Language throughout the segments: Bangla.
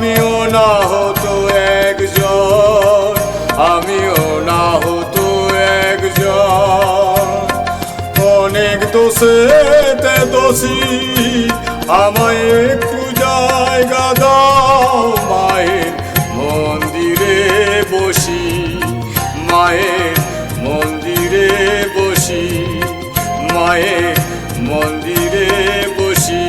আমিও না হতো একজন, আমিও না হতো একজন। অনেক দোষেতে দোষী, আমায় একটু জায়গা দাও। মায়ের মন্দিরে বসি, মায়ের মন্দিরে বসি, মায়ের মন্দিরে বসি।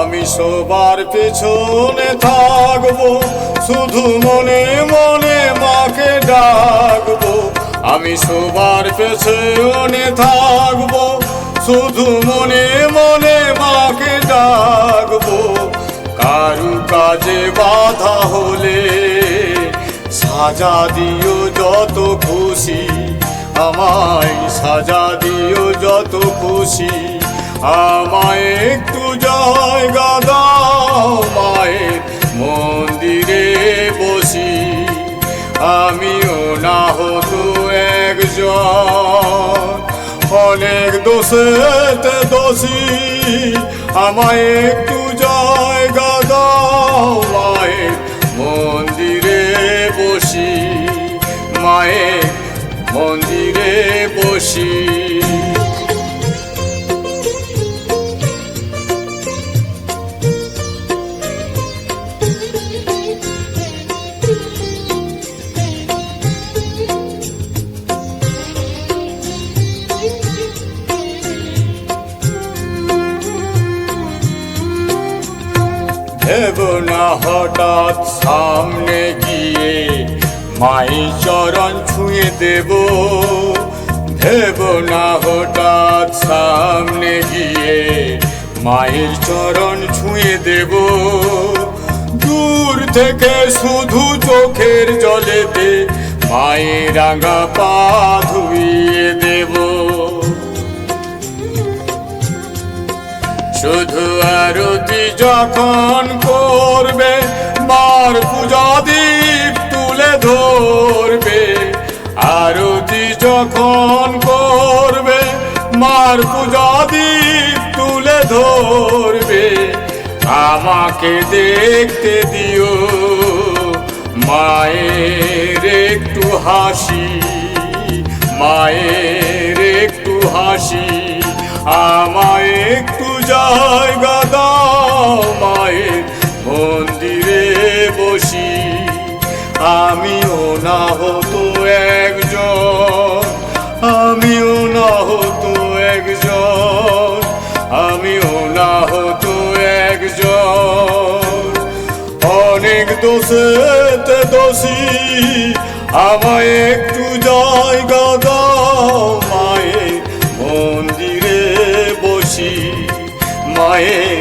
আমি সবার পেছনে থাকবো, শুধু মনে মনে মাকে ডাকবো। আমি সবার পেছনে থাকবো, শুধু মনে মনে মাকে ডাকবো। কারু কাজে বাধা হলে সাজা দিও যত খুশি, আমায় সাজা দিও যত খুশি। আমায় একটু জায়গা দাও, মায়ের মন্দিরে বসি। আমিও না হতো একজন, অনেক দোষেতে দোষী। আমায় একটু জায়গা দাও, মায়ের মন্দিরে বসি, মায়ের মন্দিরে বসি। ভেব না হঠাৎ সামনে গিয়ে মায়ের চরণ ছুঁয়ে দেব। ভেব না হঠাৎ সামনে গিয়ে মায়ের চরণ ছুঁয়ে দেব। দূর থেকে শুধু চোখের জলেতে মায়ের রাঙা পা ধুইয়ে দেব। শুধু আরতি যখন করবে, মার পূজা দীপ তুলে ধরবে। আরতি যখন করবে, মার পূজা দীপ তুলে ধরবে। আমাকে দেখতে দিও, মায়ের একটু হাসি, মায়ের একটু হাসি। আমায় একটু জায়গা দাও, মায়ের মন্দিরে বসি। আমিও না হতো একজন, আমিও না হতো একজন, আমিও না হতো একজন। অনেক দোষেতে দোষী, আমায় একটু জায়গা দাও, মায়ের মন্দিরে বসি, মায়ের